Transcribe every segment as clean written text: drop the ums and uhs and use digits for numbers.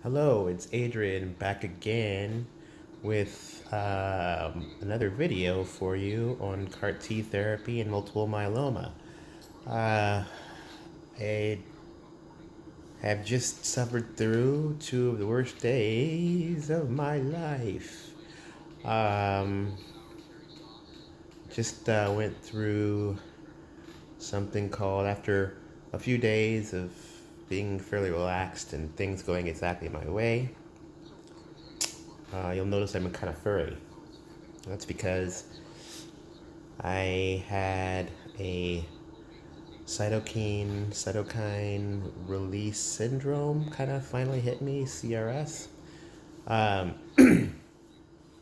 Hello, it's Adrian back again with another video for you on CAR T therapy and multiple myeloma. Uh, I have just suffered through two of the worst days of my life. Um, just went through something called, after a few days of being fairly relaxed and things going exactly my way, you'll notice I'm kind of furry. That's because I had a cytokine release syndrome kind of finally hit me, CRS. Um,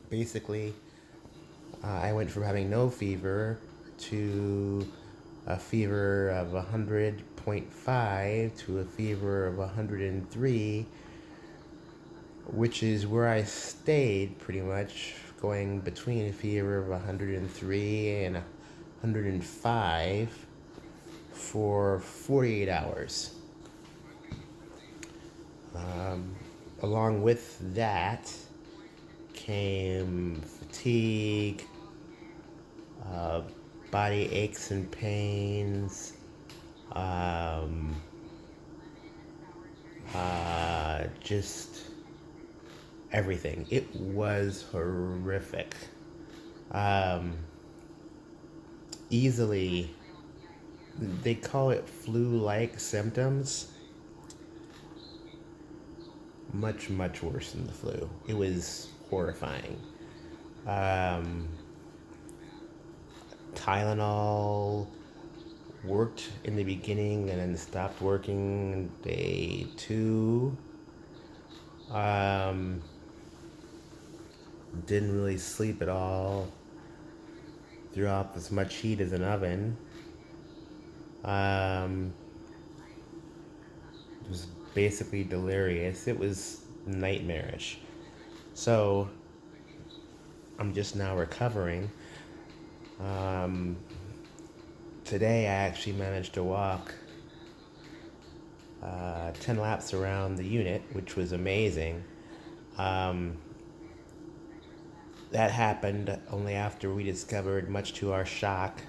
Basically, I went from having no fever to a fever of 100.5 to a fever of 103, which is where I stayed pretty much, going between a fever of 103 and 105 for 48 hours. Along with that came fatigue, uh, body aches and pains, um, just everything. It was horrific. Um, Easily, they call it flu-like symptoms. Much, much worse than the flu. It was horrifying. Um, Tylenol worked in the beginning and then stopped working day two. Um, didn't really sleep at all. Threw off as much heat as an oven. Um, was basically delirious. It was nightmarish. So I'm just now recovering. Um, Today I actually managed to walk 10 laps around the unit, which was amazing. Um, that happened only after we discovered, much to our shock,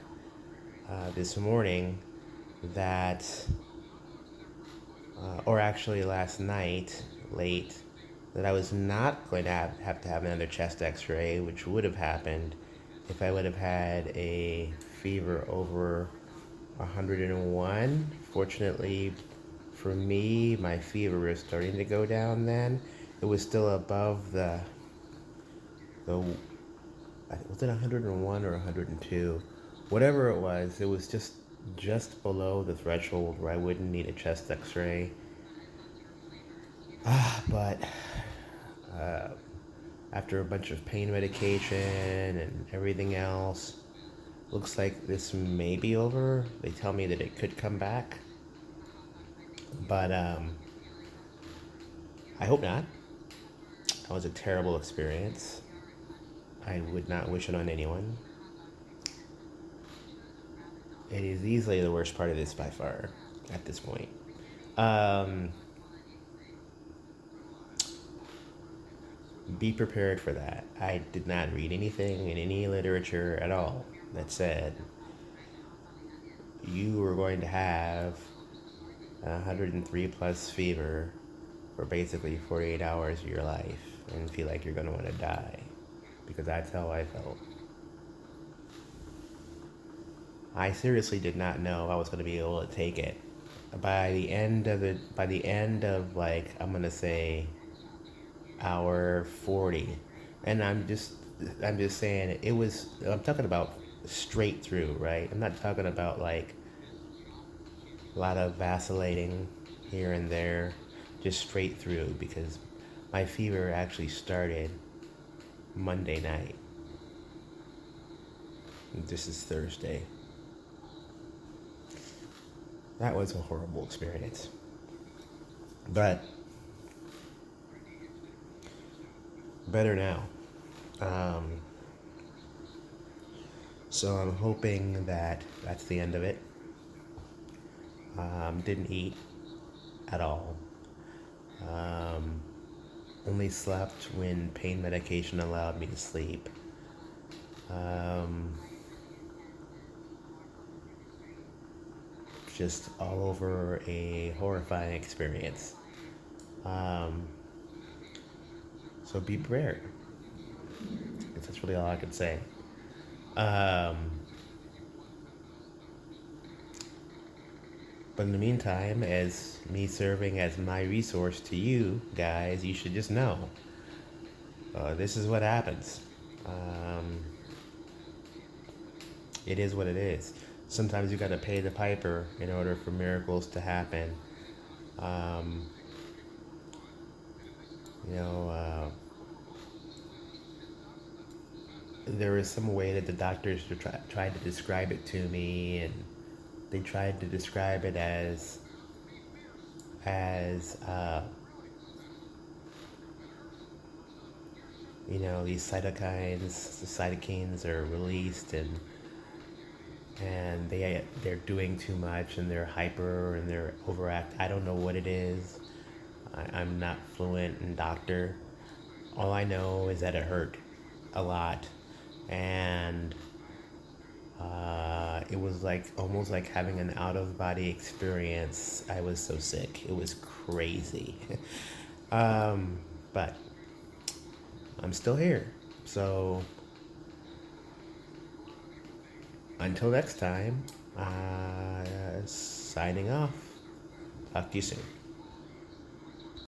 this morning, that, or actually last night, late, that I was not going to have to have another chest x-ray, which would have happened if I would have had a fever over 101. Fortunately for me, my fever was starting to go down then. It was still above the was it 101 or 102? Whatever it was just below the threshold where I wouldn't need a chest x-ray. But after a bunch of pain medication and everything else, looks like this may be over. They tell me that it could come back, but I hope not. That was a terrible experience. I would not wish it on anyone. It is easily the worst part of this by far at this point. Um, be prepared for that. I did not read anything in any literature at all that said you were going to have 103 plus fever for basically 48 hours of your life and feel like you're going to want to die, because that's how I felt. I seriously did not know I was going to be able to take it. By the end of, like, I'm going to say hour 40, and I'm just saying it was, I'm talking about straight through, right? I'm not talking about like a lot of vacillating here and there, just straight through, because my fever actually started Monday night. This is Thursday. That was a horrible experience. But better now. Um, so I'm hoping that that's the end of it. Didn't eat at all. only slept when pain medication allowed me to sleep. Um, just all over a horrifying experience. Um, so be prepared. That's really all I can say. Um, but in the meantime, as me serving as my resource to you guys, you should just know this is what happens. Um, it is what it is. Sometimes you got to pay the piper in order for miracles to happen. Um, you know, there was some way that the doctors tried to describe it to me, and they tried to describe it as these cytokines, the cytokines are released, and they're doing too much, and they're hyper and they're overact. I don't know what it is. I'm not fluent in doctor. All I know is that it hurt a lot, and it was like almost like having an out of body experience. I was so sick. It was crazy. But I'm still here. So until next time, signing off. Talk to you soon.